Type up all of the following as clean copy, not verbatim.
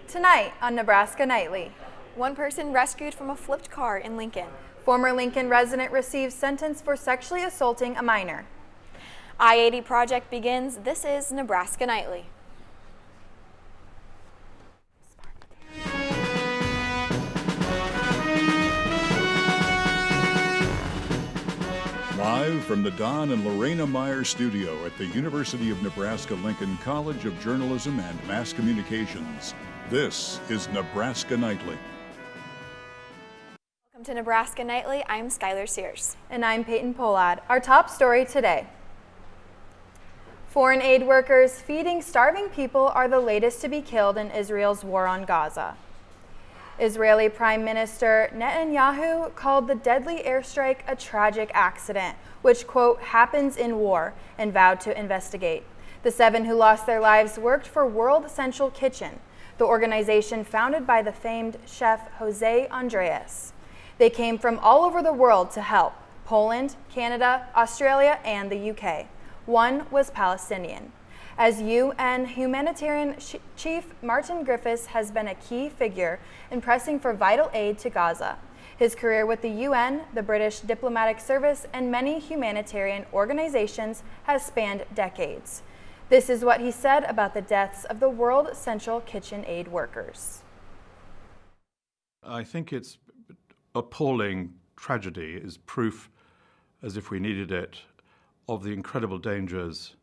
Tonight on Nebraska Nightly. One person rescued from a flipped car in Lincoln. Former Lincoln resident receives sentence for sexually assaulting a minor. I-80 project begins. This is Nebraska Nightly. Live from the Don and Lorena Meyer studio at the University of Nebraska-Lincoln College of Journalism and Mass Communications, this is Nebraska Nightly. Welcome to Nebraska Nightly. I'm Skylar Sears. And I'm Peyton Pollad. Our top story today. Foreign aid workers feeding starving people are the latest to be killed in Israel's war on Gaza. Israeli Prime Minister Netanyahu called the deadly airstrike a tragic accident, which, quote, happens in war, and vowed to investigate. The 7 who lost their lives worked for World Central Kitchen, the organization founded by the famed chef Jose Andres. They came from all over the world to help: Poland, Canada, Australia, and the UK. One was Palestinian. As UN humanitarian chief, Martin Griffiths has been a key figure in pressing for vital aid to Gaza. His career with the UN, the British Diplomatic Service, and many humanitarian organizations has spanned decades. This is what he said about the deaths of the World Central Kitchen aid workers. I think it's appalling tragedy is proof, as if we needed it, of the incredible dangers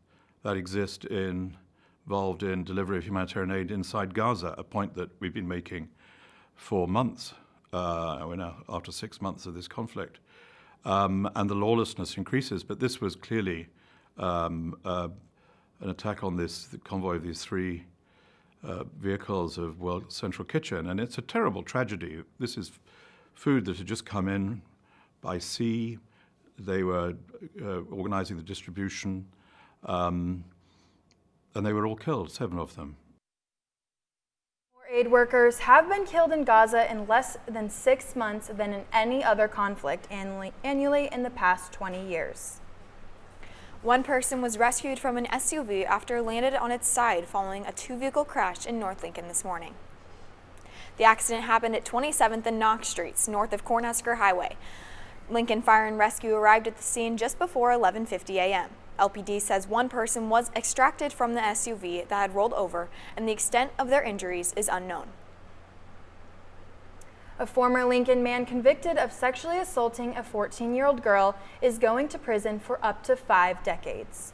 that exist involved in delivery of humanitarian aid inside Gaza, a point that we've been making for months. We're now after 6 months of this conflict. And the lawlessness increases, but this was clearly an attack on the convoy of these 3 vehicles of World Central Kitchen, and it's a terrible tragedy. This is food that had just come in by sea. They were organizing the distribution, and they were all killed, 7 of them. More aid workers have been killed in Gaza in less than 6 months than in any other conflict annually in the past 20 years. One person was rescued from an SUV after it landed on its side following a 2-vehicle crash in North Lincoln this morning. The accident happened at 27th and Knox Streets, north of Cornhusker Highway. Lincoln Fire and Rescue arrived at the scene just before 11:50 a.m. LPD says one person was extracted from the SUV that had rolled over, and the extent of their injuries is unknown. A former Lincoln man convicted of sexually assaulting a 14-year-old girl is going to prison for up to 5 decades.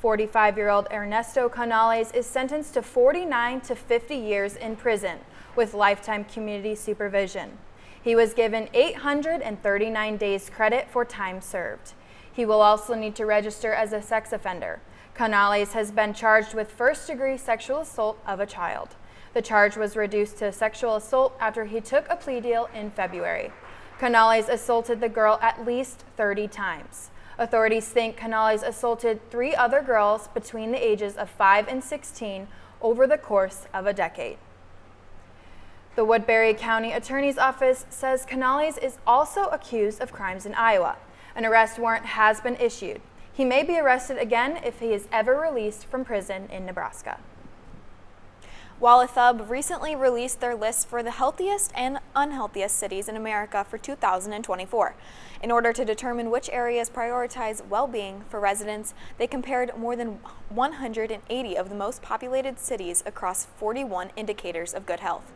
45-year-old Ernesto Canales is sentenced to 49 to 50 years in prison with lifetime community supervision. He was given 839 days credit for time served. He will also need to register as a sex offender. Canales has been charged with first-degree sexual assault of a child. The charge was reduced to sexual assault after he took a plea deal in February. Canales assaulted the girl at least 30 times. Authorities think Canales assaulted 3 other girls between the ages of 5 and 16 over the course of a decade. The Woodbury County Attorney's Office says Canales is also accused of crimes in Iowa. An arrest warrant has been issued. He may be arrested again if he is ever released from prison in Nebraska. Wallethub recently released their list for the healthiest and unhealthiest cities in America for 2024. In order to determine which areas prioritize well-being for residents, they compared more than 180 of the most populated cities across 41 indicators of good health.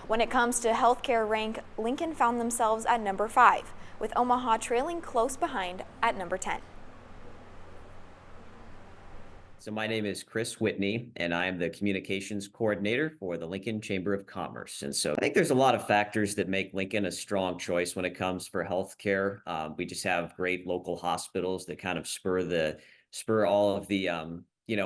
When it comes to healthcare rank, Lincoln found themselves at number 5, with Omaha trailing close behind at number 10. So my name is Chris Whitney, and I am the communications coordinator for the Lincoln Chamber of Commerce. And so I think there's a lot of factors that make Lincoln a strong choice when it comes for healthcare. We just have great local hospitals that kind of spur all of the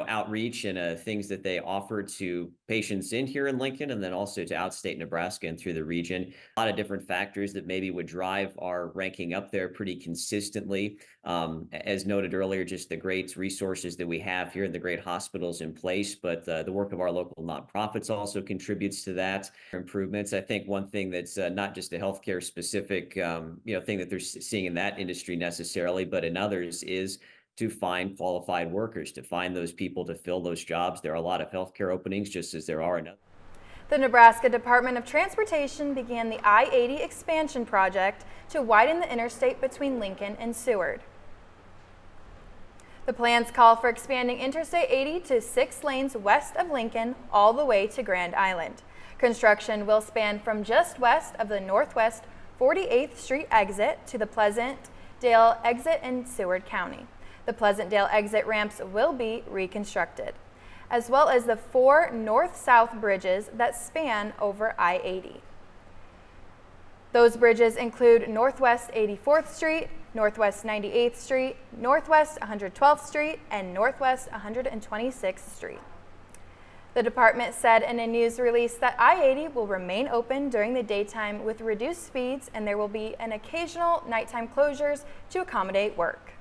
outreach and things that they offer to patients in here in Lincoln, and then also to outstate Nebraska and through the region. A lot of different factors that maybe would drive our ranking up there pretty consistently. As noted earlier, just the great resources that we have here and the great hospitals in place, but the work of our local nonprofits also contributes to that. Improvements. I think one thing that's not just a healthcare specific thing that they're seeing in that industry necessarily, but in others is to find qualified workers, to find those people to fill those jobs. There are a lot of healthcare openings, just as there are in others. The Nebraska Department of Transportation began the I-80 expansion project to widen the interstate between Lincoln and Seward. The plans call for expanding Interstate 80 to 6 lanes west of Lincoln all the way to Grand Island. Construction will span from just west of the Northwest 48th Street exit to the Pleasantdale exit in Seward County. The Pleasantdale exit ramps will be reconstructed, as well as the 4 north-south bridges that span over I-80. Those bridges include Northwest 84th Street, Northwest 98th Street, Northwest 112th Street, and Northwest 126th Street. The department said in a news release that I-80 will remain open during the daytime with reduced speeds, and there will be an occasional nighttime closures to accommodate work.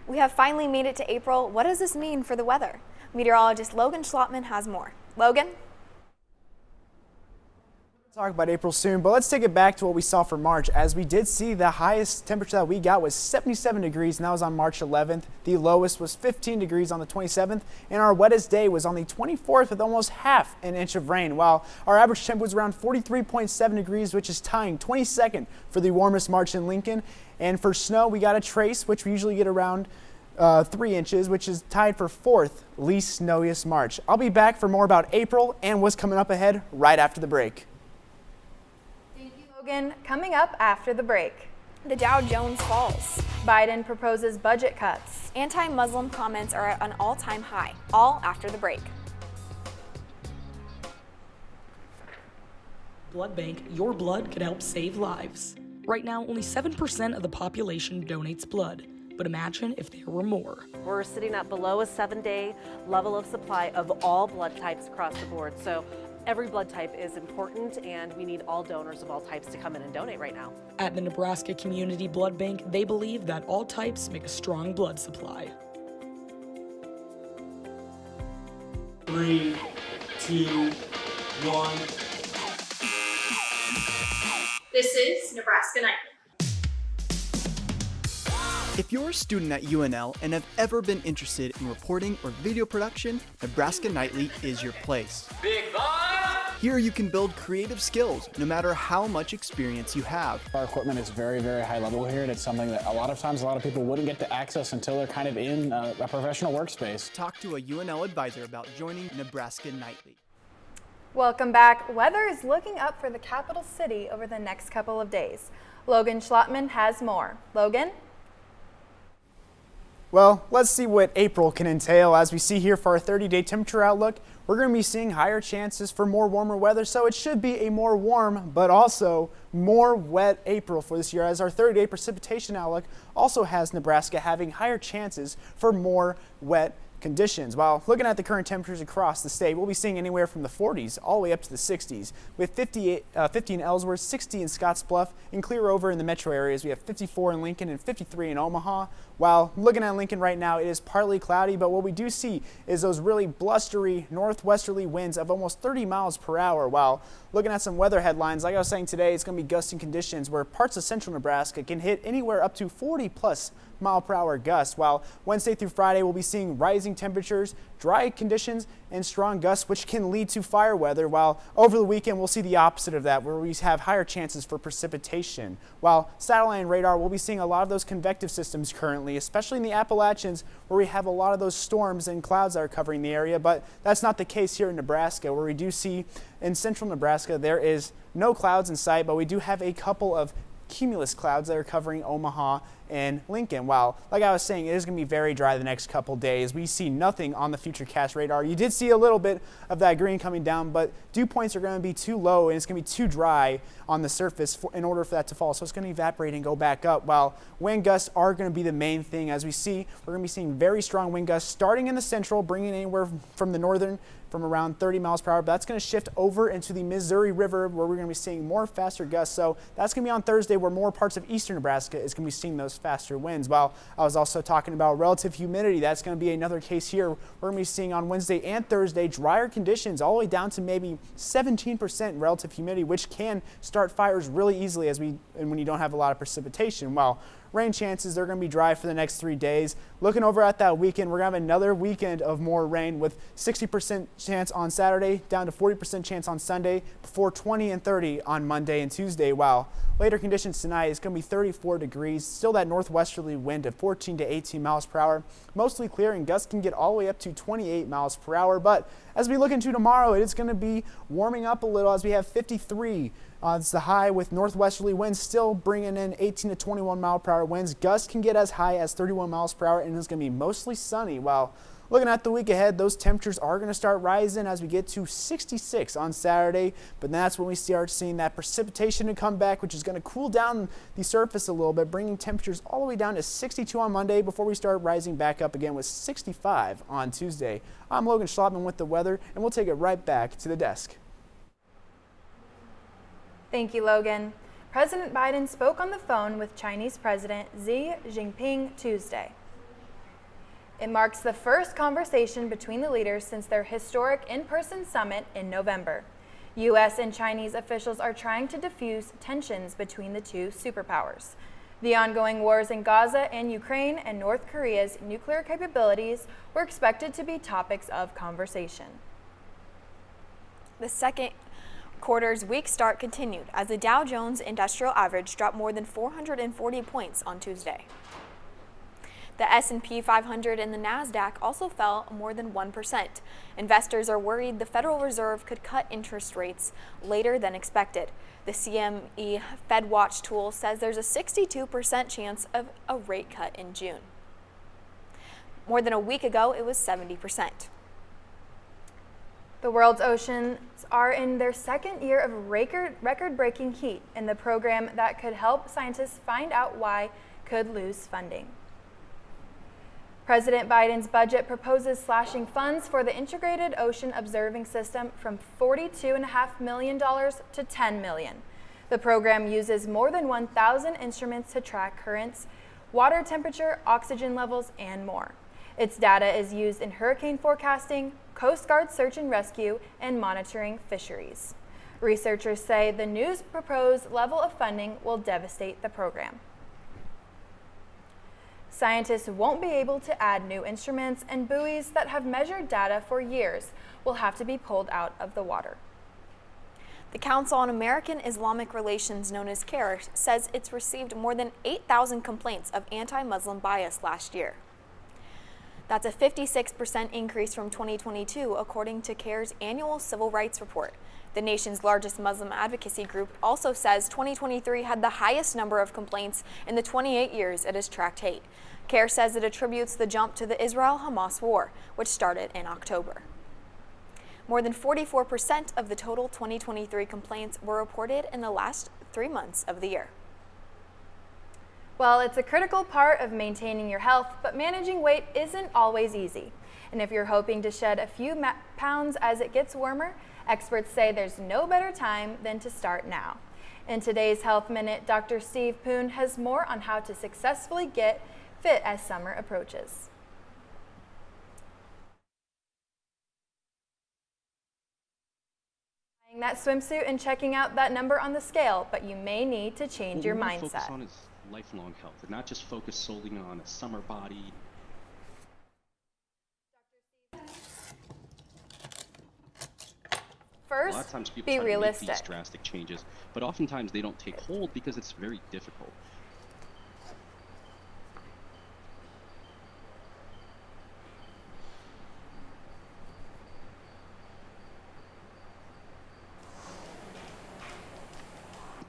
We have finally made it to April. What does this mean for the weather? Meteorologist Logan Schlottman has more. Logan? Talk about April soon, but let's take it back to what we saw for March, as we did see the highest temperature that we got was 77 degrees, and that was on March 11th. The lowest was 15 degrees on the 27th, and our wettest day was on the 24th with almost half an inch of rain, while our average temp was around 43.7 degrees, which is tying 22nd for the warmest March in Lincoln. And for snow, we got a trace, which we usually get around 3 inches, which is tied for 4th least snowiest March. I'll be back for more about April and what's coming up ahead right after the break. Coming up after the break. The Dow Jones falls. Biden proposes budget cuts. Anti-Muslim comments are at an all-time high, all after the break. Blood Bank, your blood could help save lives. Right now, only 7% of the population donates blood, but imagine if there were more. We're sitting at below a 7-day level of supply of all blood types across the board. So every blood type is important, and we need all donors of all types to come in and donate right now. At the Nebraska Community Blood Bank, they believe that all types make a strong blood supply. 3, 2, 1. This is Nebraska Nightly. If you're a student at UNL and have ever been interested in reporting or video production, Nebraska Nightly is your place. Big Bob! Here you can build creative skills no matter how much experience you have. Our equipment is very, very high level here, and it's something that a lot of times a lot of people wouldn't get to access until they're kind of in a professional workspace. Talk to a UNL advisor about joining Nebraska Nightly. Welcome back. Weather is looking up for the capital city over the next couple of days. Logan Schlottman has more. Logan? Well, let's see what April can entail. As we see here for our 30-day temperature outlook, we're going to be seeing higher chances for more warmer weather, so it should be a more warm but also more wet April for this year, as our 30-day precipitation outlook also has Nebraska having higher chances for more wet conditions. While looking at the current temperatures across the state, we'll be seeing anywhere from the 40s all the way up to the 60s, with 50 in Ellsworth, 60 in Scottsbluff, and clear over in the metro areas. We have 54 in Lincoln and 53 in Omaha. While looking at Lincoln right now, it is partly cloudy, but what we do see is those really blustery northwesterly winds of almost 30 miles per hour. While looking at some weather headlines, like I was saying today, it's going to be gusting conditions where parts of central Nebraska can hit anywhere up to 40+ mile-per-hour gusts, while Wednesday through Friday we'll be seeing rising temperatures, dry conditions, and strong gusts, which can lead to fire weather, while over the weekend we'll see the opposite of that, where we have higher chances for precipitation. While satellite and radar, we'll be seeing a lot of those convective systems currently, especially in the Appalachians, where we have a lot of those storms and clouds that are covering the area, but that's not the case here in Nebraska, where we do see in central Nebraska there is no clouds in sight, but we do have a couple of cumulus clouds that are covering Omaha and Lincoln. While, like I was saying, it is going to be very dry the next couple days. We see nothing on the Futurecast radar. You did see a little bit of that green coming down, but dew points are going to be too low, and it's going to be too dry on the surface in order for that to fall. So it's going to evaporate and go back up, while wind gusts are going to be the main thing. As we see, we're going to be seeing very strong wind gusts starting in the central, bringing anywhere from the northern from around 30 miles per hour, but that's going to shift over into the Missouri River, where we're going to be seeing more faster gusts. So that's going to be on Thursday, where more parts of eastern Nebraska is going to be seeing those faster winds. While I was also talking about relative humidity, that's going to be another case here. We're going to be seeing on Wednesday and Thursday drier conditions all the way down to maybe 17% relative humidity, which can start fires really easily when you don't have a lot of precipitation. While rain chances, they're going to be dry for the next 3 days. Looking over at that weekend, we're going to have another weekend of more rain with 60% chance on Saturday, down to 40% chance on Sunday, before 20 and 30 on Monday and Tuesday, while later conditions tonight is going to be 34 degrees, still that northwesterly wind of 14 to 18 miles per hour. Mostly clear and gusts can get all the way up to 28 miles per hour. But as we look into tomorrow, it is going to be warming up a little as we have 53. It's the high with northwesterly winds still bringing in 18 to 21 mile per hour winds. Gusts can get as high as 31 miles per hour, and it's going to be mostly sunny. While looking at the week ahead, those temperatures are going to start rising as we get to 66 on Saturday, but that's when we start seeing that precipitation to come back, which is going to cool down the surface a little bit, bringing temperatures all the way down to 62 on Monday before we start rising back up again with 65 on Tuesday. I'm Logan Schlotman with the weather, and we'll take it right back to the desk. Thank you, Logan. President Biden spoke on the phone with Chinese President Xi Jinping Tuesday. It marks the first conversation between the leaders since their historic in-person summit in November. U.S. and Chinese officials are trying to diffuse tensions between the two superpowers. The ongoing wars in Gaza and Ukraine and North Korea's nuclear capabilities were expected to be topics of conversation. The second quarter's weak start continued as the Dow Jones Industrial Average dropped more than 440 points on Tuesday. The S&P 500 and the Nasdaq also fell more than 1%. Investors are worried the Federal Reserve could cut interest rates later than expected. The CME FedWatch tool says there's a 62% chance of a rate cut in June. More than a week ago, it was 70%. The world's oceans are in their second year of record-breaking heat in the program that could help scientists find out why could lose funding. President Biden's budget proposes slashing funds for the Integrated Ocean Observing System from $42.5 million to $10 million. The program uses more than 1,000 instruments to track currents, water temperature, oxygen levels, and more. Its data is used in hurricane forecasting, Coast Guard search and rescue, and monitoring fisheries. Researchers say the new proposed level of funding will devastate the program. Scientists won't be able to add new instruments, and buoys that have measured data for years will have to be pulled out of the water. The Council on American Islamic Relations, known as CAIR, says it's received more than 8,000 complaints of anti-Muslim bias last year. That's a 56% increase from 2022, according to CAIR's annual civil rights report. The nation's largest Muslim advocacy group also says 2023 had the highest number of complaints in the 28 years it has tracked hate. CAIR says it attributes the jump to the Israel-Hamas war, which started in October. More than 44% of the total 2023 complaints were reported in the last 3 months of the year. Well, it's a critical part of maintaining your health, but managing weight isn't always easy. And if you're hoping to shed a few pounds as it gets warmer, experts say there's no better time than to start now. In today's Health Minute, Dr. Steve Poon has more on how to successfully get fit as summer approaches. Buying that swimsuit and checking out that number on the scale, but you may need to change your mindset. Focus on is lifelong health and not just focus solely on a summer body. First, a lot of times people be try to make realistic. these drastic changes, but oftentimes they don't take hold because it's very difficult.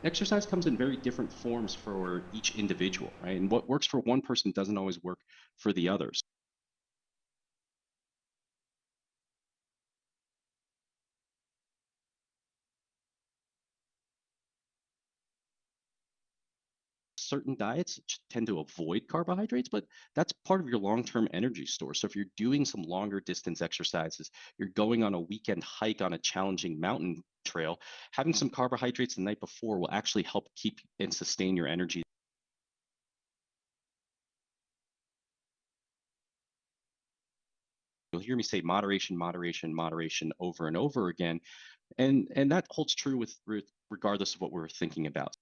Exercise comes in very different forms for each individual, right? And what works for one person doesn't always work for the others. Certain diets tend to avoid carbohydrates, but that's part of your long-term energy store. So if you're doing some longer distance exercises, you're going on a weekend hike on a challenging mountain trail, having some carbohydrates the night before will actually help keep and sustain your energy. You'll hear me say moderation, moderation, moderation over and over again. And that holds true with regardless of what we're thinking about.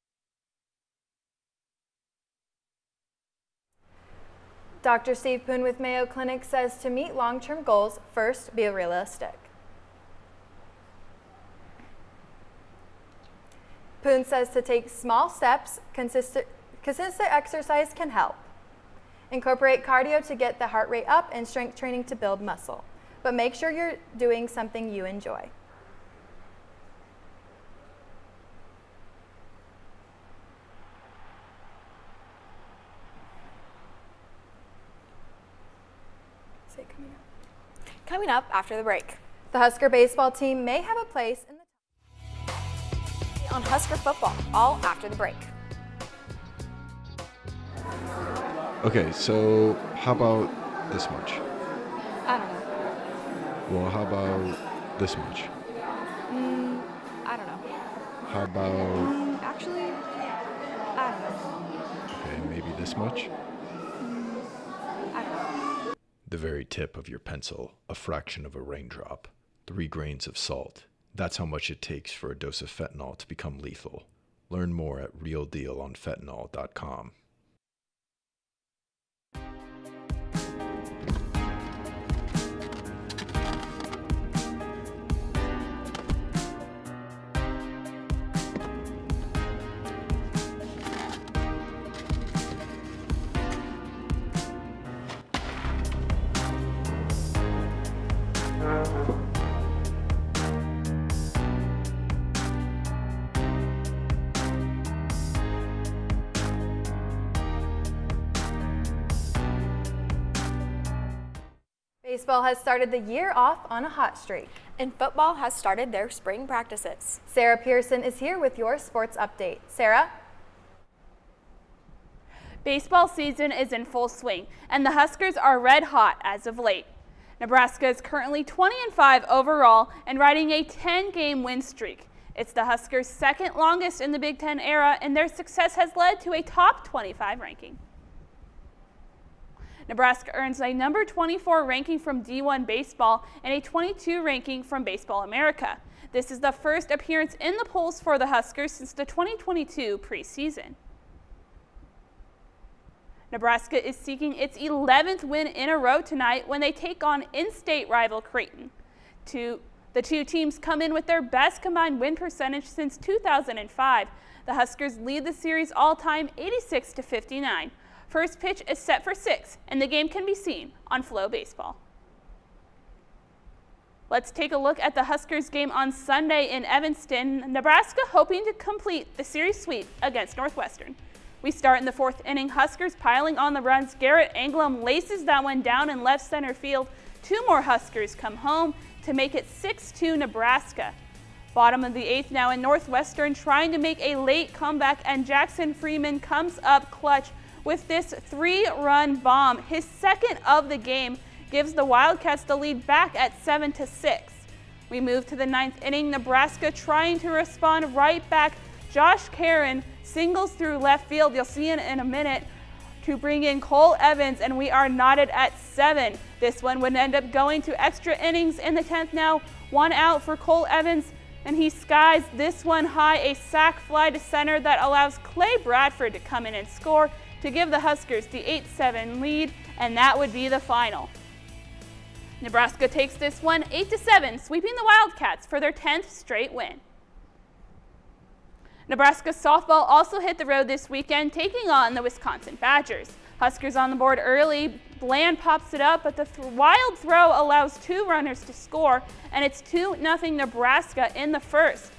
Dr. Steve Poon with Mayo Clinic says to meet long-term goals, first be realistic. Poon says to take small steps, consistent exercise can help. Incorporate cardio to get the heart rate up and strength training to build muscle. But make sure you're doing something you enjoy. Coming up after the break. The Husker baseball team may have a place in the on Husker football, all after the break. Okay, so how about this much? I don't know. Well, how about this much? I don't know. How about... Actually, I don't know. Okay, maybe this much? I don't know. The very tip of your pencil, a fraction of a raindrop, 3 grains of salt. That's how much it takes for a dose of fentanyl to become lethal. Learn more at realdealonfentanyl.com. Baseball has started the year off on a hot streak. And football has started their spring practices. Sarah Pearson is here with your sports update. Sarah? Baseball season is in full swing, and the Huskers are red hot as of late. Nebraska is currently 20-5 overall and riding a 10-game win streak. It's the Huskers' second longest in the Big Ten era, and their success has led to a top 25 ranking. Nebraska earns a number 24 ranking from D1 Baseball and a 22 ranking from Baseball America. This is the first appearance in the polls for the Huskers since the 2022 preseason. Nebraska is seeking its 11th win in a row tonight when they take on in-state rival Creighton. The two teams come in with their best combined win percentage since 2005. The Huskers lead the series all-time 86-59. First pitch is set for 6, and the game can be seen on Flow Baseball. Let's take a look at the Huskers game on Sunday in Evanston, Nebraska, hoping to complete the series sweep against Northwestern. We start in the 4th inning, Huskers piling on the runs. Garrett Anglum laces that one down in left center field. 2 more Huskers come home to make it 6-2 Nebraska. Bottom of the 8th now, in Northwestern trying to make a late comeback, and Jackson Freeman comes up clutch with this 3-run bomb. His second of the game gives the Wildcats the lead back at 7-6. We move to the 9th inning, Nebraska trying to respond right back. Josh Karen singles through left field, you'll see it in a minute, to bring in Cole Evans, and we are knotted at 7. This one would end up going to extra innings in the 10th now. 1 out for Cole Evans, and he skies this one high, a sac fly to center that allows Clay Bradford to come in and score to give the Huskers the 8-7 lead, and that would be the final. Nebraska takes this one 8-7, sweeping the Wildcats for their 10th straight win. Nebraska softball also hit the road this weekend, taking on the Wisconsin Badgers. Huskers on the board early. Bland pops it up, but the wild throw allows 2 runners to score, and it's 2-0 Nebraska in the 1st.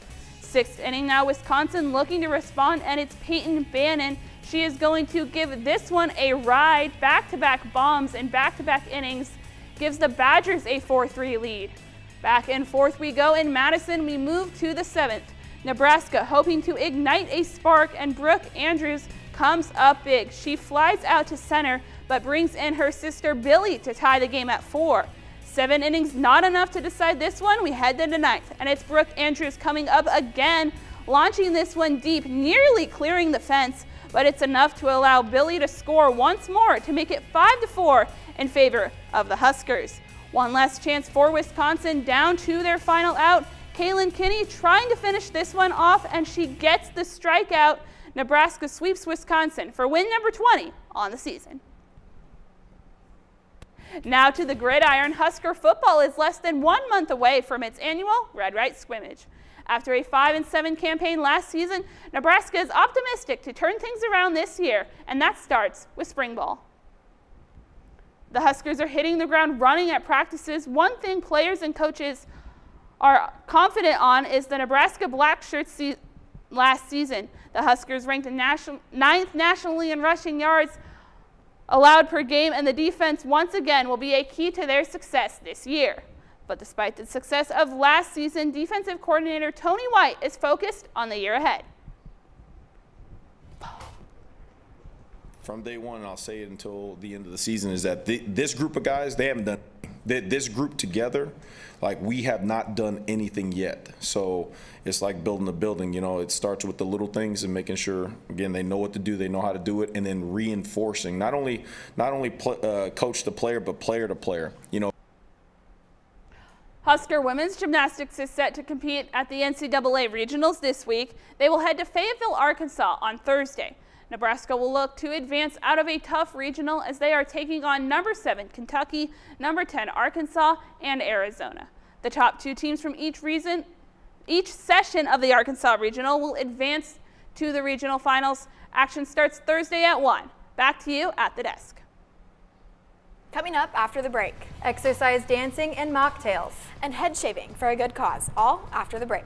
6th inning now, Wisconsin looking to respond, and it's Peyton Bannon. She is going to give this one a ride. Back-to-back bombs in back-to-back innings gives the Badgers a 4-3 lead. Back and forth we go in Madison. We move to the 7th. Nebraska hoping to ignite a spark, and Brooke Andrews comes up big. She flies out to center, but brings in her sister Billy to tie the game at 4. 7 innings, not enough to decide this one. We head to the 9th, and it's Brooke Andrews coming up again, launching this one deep, nearly clearing the fence, but it's enough to allow Billy to score once more to make it 5-4 in favor of the Huskers. One last chance for Wisconsin, down to their final out. Kaylin Kinney trying to finish this one off, and she gets the strikeout. Nebraska sweeps Wisconsin for win number 20 on the season. Now to the gridiron, Husker football is less than 1 month away from its annual Red-Right scrimmage. After a 5-7 campaign last season, Nebraska is optimistic to turn things around this year, and that starts with spring ball. The Huskers are hitting the ground running at practices. One thing players and coaches are confident on is the Nebraska Black Shirts last season. The Huskers ranked 9th nationally in rushing yards allowed per game, and the defense once again will be a key to their success this year. But despite the success of last season, defensive coordinator Tony White is focused on the year ahead. From day one, and I'll say it until the end of the season, is that this group of guys, they haven't done this group together. Like, we have not done anything yet. So it's like building a building. You know, it starts with the little things and making sure, again, they know what to do, they know how to do it, and then reinforcing. Not only coach to player, but player to player. You know. Husker women's gymnastics is set to compete at the NCAA regionals this week. They will head to Fayetteville, Arkansas on Thursday. Nebraska will look to advance out of a tough regional as they are taking on number 7 Kentucky, number 10 Arkansas, and Arizona. The top 2 teams from each session of the Arkansas regional will advance to the regional finals. Action starts Thursday at 1. Back to you at the desk. Coming up after the break, exercise, dancing, and mocktails, and head shaving for a good cause, all after the break.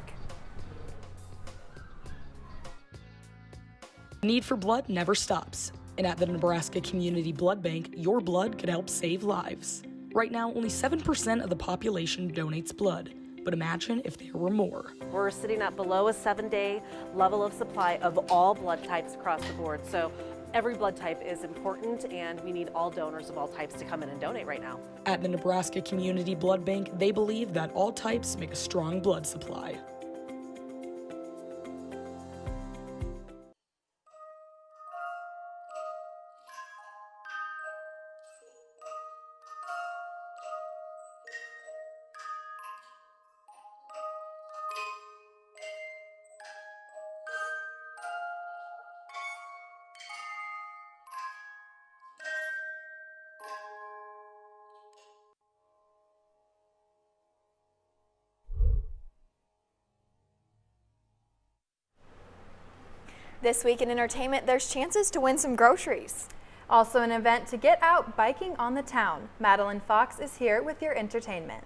The need for blood never stops. And at the Nebraska Community Blood Bank, your blood could help save lives. Right now, only 7% of the population donates blood. But imagine if there were more. We're sitting at below a 7-day level of supply of all blood types across the board. So every blood type is important, and we need all donors of all types to come in and donate right now. At the Nebraska Community Blood Bank, they believe that all types make a strong blood supply. This week in entertainment, there's chances to win some groceries. Also an event to get out biking on the town. Madeline Fox is here with your entertainment.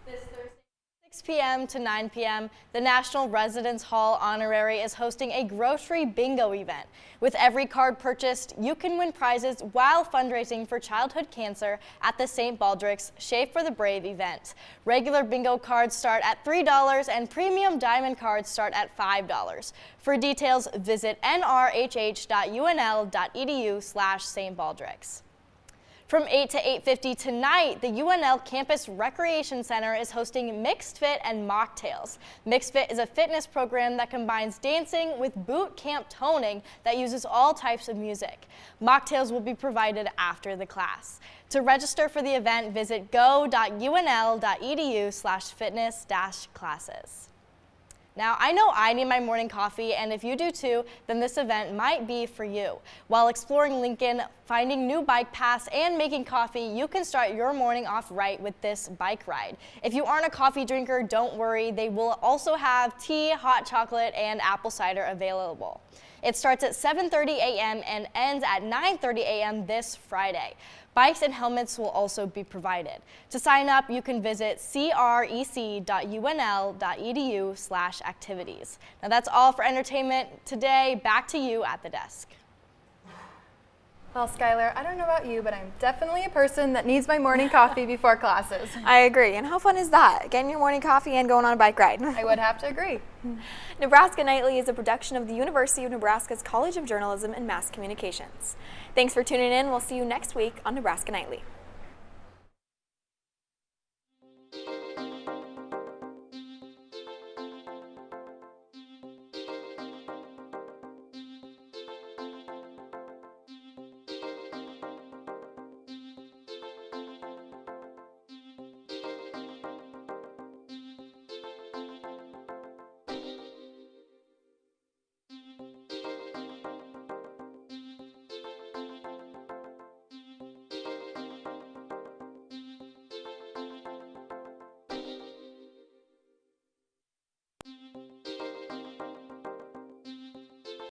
This Thursday, 6 p.m. to 9 p.m., the National Residence Hall Honorary is hosting a grocery bingo event. With every card purchased, you can win prizes while fundraising for childhood cancer at the St. Baldrick's Shave for the Brave event. Regular bingo cards start at $3 and premium diamond cards start at $5. For details, visit nrhh.unl.edu/St. Baldrick's. From 8 to 8:50 tonight, the UNL Campus Recreation Center is hosting Mixed Fit and Mocktails. Mixed Fit is a fitness program that combines dancing with boot camp toning that uses all types of music. Mocktails will be provided after the class. To register for the event, visit go.unl.edu/fitness-classes. Now, I know I need my morning coffee, and if you do too, then this event might be for you. While exploring Lincoln, finding new bike paths, and making coffee, you can start your morning off right with this bike ride. If you aren't a coffee drinker, don't worry. They will also have tea, hot chocolate, and apple cider available. It starts at 7:30 a.m. and ends at 9:30 a.m. this Friday. Bikes and helmets will also be provided. To sign up, you can visit crec.unl.edu/activities. Now that's all for entertainment today. Back to you at the desk. Well, Skylar, I don't know about you, but I'm definitely a person that needs my morning coffee before classes. I agree. And how fun is that? Getting your morning coffee and going on a bike ride. I would have to agree. Nebraska Nightly is a production of the University of Nebraska's College of Journalism and Mass Communications. Thanks for tuning in. We'll see you next week on Nebraska Nightly.